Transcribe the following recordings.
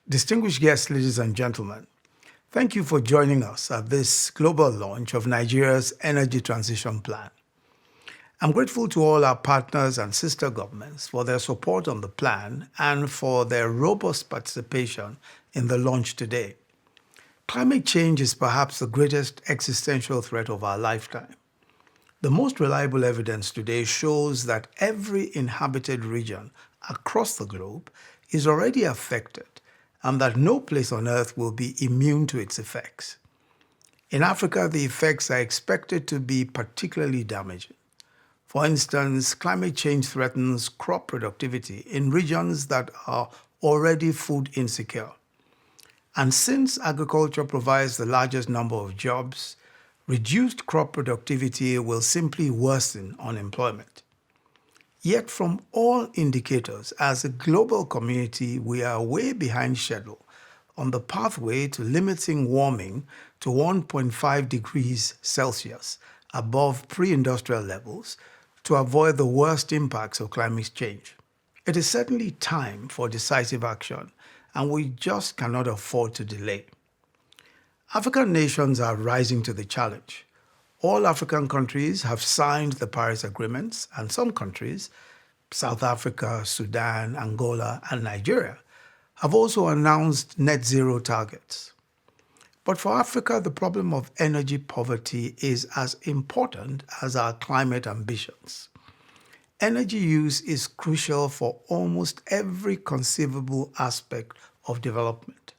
Distinguished guests, ladies and gentlemen, thank you for joining us at this global launch of Nigeria's Energy Transition Plan. I'm grateful to all our partners and sister governments for their support on the plan and for their robust participation in the launch today. Climate change is perhaps the greatest existential threat of our lifetime. The most reliable evidence today shows that every inhabited region across the globe is already affected and that no place on Earth will be immune to its effects. In Africa, the effects are expected to be particularly damaging. For instance, climate change threatens crop productivity in regions that are already food insecure. And since agriculture provides the largest number of jobs, reduced crop productivity will simply worsen unemployment. Yet from all indicators, as a global community, we are way behind schedule on the pathway to limiting warming to 1.5 degrees Celsius above pre-industrial levels to avoid the worst impacts of climate change. It is certainly time for decisive action, and we just cannot afford to delay. African nations are rising to the challenge. All African countries have signed the Paris Agreements, and some countries, South Africa, Sudan, Angola, and Nigeria, have also announced net zero targets. But for Africa, the problem of energy poverty is as important as our climate ambitions. Energy use is crucial for almost every conceivable aspect of development: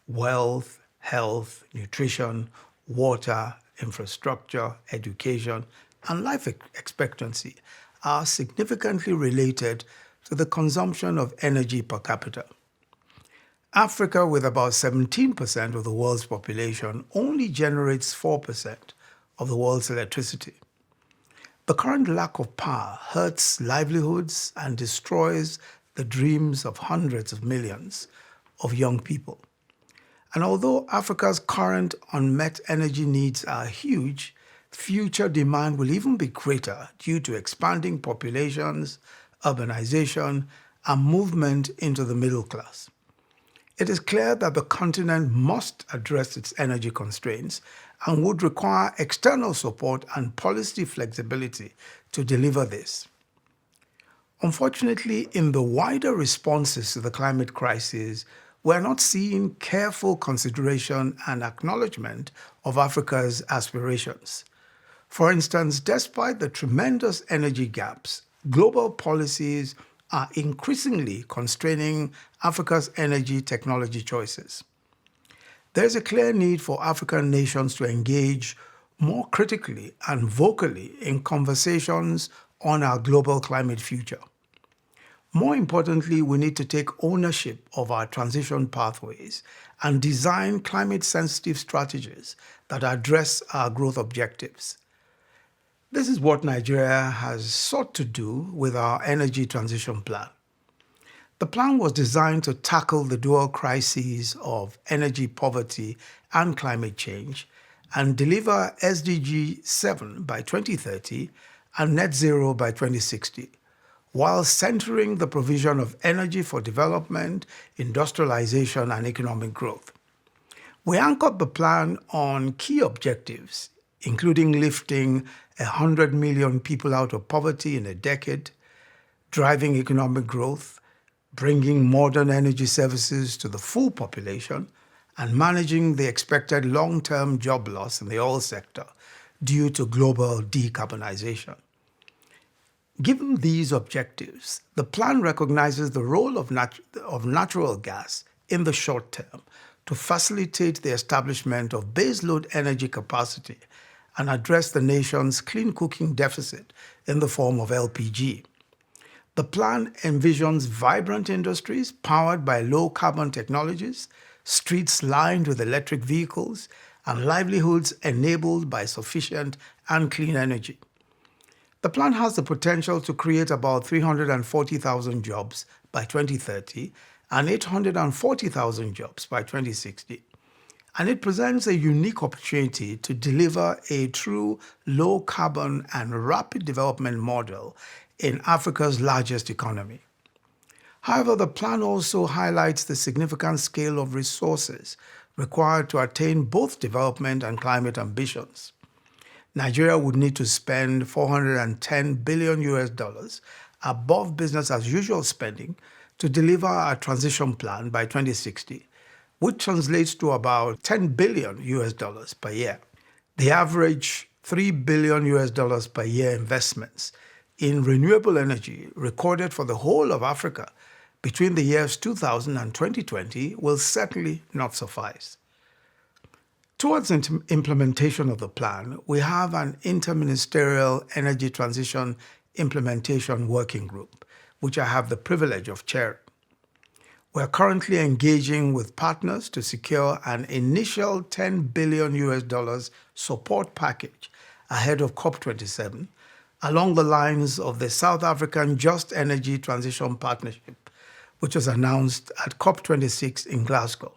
wealth, health, nutrition, water, infrastructure, education, and life expectancy are significantly related to the consumption of energy per capita. Africa, with about 17% of the world's population, only generates 4% of the world's electricity. The current lack of power hurts livelihoods and destroys the dreams of hundreds of millions of young people. And although Africa's current unmet energy needs are huge, future demand will even be greater due to expanding populations, urbanization, and movement into the middle class. It is clear that the continent must address its energy constraints and would require external support and policy flexibility to deliver this. Unfortunately, in the wider responses to the climate crisis, we're not seeing careful consideration and acknowledgement of Africa's aspirations. For instance, despite the tremendous energy gaps, global policies are increasingly constraining Africa's energy technology choices. There is a clear need for African nations to engage more critically and vocally in conversations on our global climate future. More importantly, we need to take ownership of our transition pathways and design climate-sensitive strategies that address our growth objectives. This is what Nigeria has sought to do with our energy transition plan. The plan was designed to tackle the dual crises of energy poverty and climate change and deliver SDG 7 by 2030 and net zero by 2060. While centering the provision of energy for development, industrialization, and economic growth. We anchored the plan on key objectives, including lifting 100 million people out of poverty in a decade, driving economic growth, bringing modern energy services to the full population, and managing the expected long-term job loss in the oil sector due to global decarbonization. Given these objectives, the plan recognizes the role of natural gas in the short term to facilitate the establishment of baseload energy capacity and address the nation's clean cooking deficit in the form of LPG. The plan envisions vibrant industries powered by low-carbon technologies, streets lined with electric vehicles, and livelihoods enabled by sufficient and clean energy. The plan has the potential to create about 340,000 jobs by 2030 and 840,000 jobs by 2060. And it presents a unique opportunity to deliver a true low-carbon and rapid development model in Africa's largest economy. However, the plan also highlights the significant scale of resources required to attain both development and climate ambitions. Nigeria would need to spend 410 billion US dollars above business as usual spending to deliver a transition plan by 2060, which translates to about 10 billion US dollars per year. The average 3 billion US dollars per year investments in renewable energy recorded for the whole of Africa between the years 2000 and 2020 will certainly not suffice. Towards implementation of the plan, we have an interministerial energy transition implementation working group, which I have the privilege of chairing. We're currently engaging with partners to secure an initial 10 billion US dollars support package ahead of COP27, along the lines of the South African Just Energy Transition Partnership, which was announced at COP26 in Glasgow.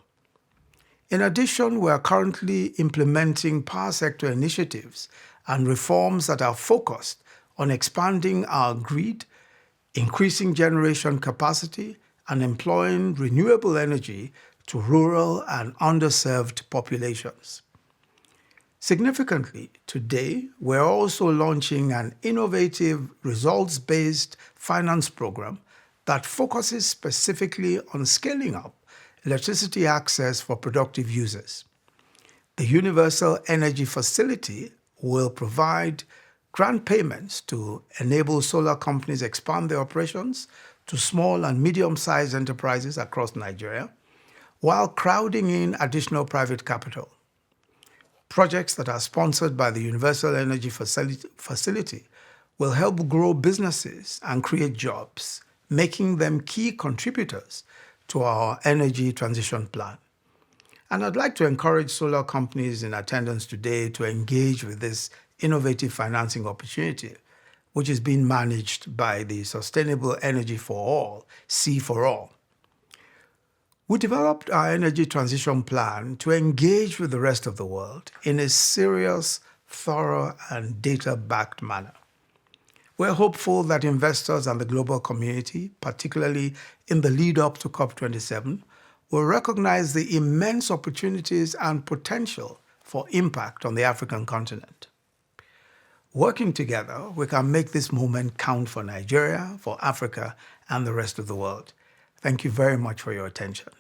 In addition, we are currently implementing power sector initiatives and reforms that are focused on expanding our grid, increasing generation capacity, and employing renewable energy to rural and underserved populations. Significantly, today, we're also launching an innovative results-based finance program that focuses specifically on scaling up electricity access for productive users. The Universal Energy Facility will provide grant payments to enable solar companies expand their operations to small and medium-sized enterprises across Nigeria, while crowding in additional private capital. Projects that are sponsored by the Universal Energy Facility will help grow businesses and create jobs, making them key contributors to our energy transition plan. And I'd like to encourage solar companies in attendance today to engage with this innovative financing opportunity, which is being managed by the Sustainable Energy for All, C4All. We developed our energy transition plan to engage with the rest of the world in a serious, thorough, and data-backed manner. We're hopeful that investors and the global community, particularly in the lead up to COP27, will recognize the immense opportunities and potential for impact on the African continent. Working together, we can make this moment count for Nigeria, for Africa, and the rest of the world. Thank you very much for your attention.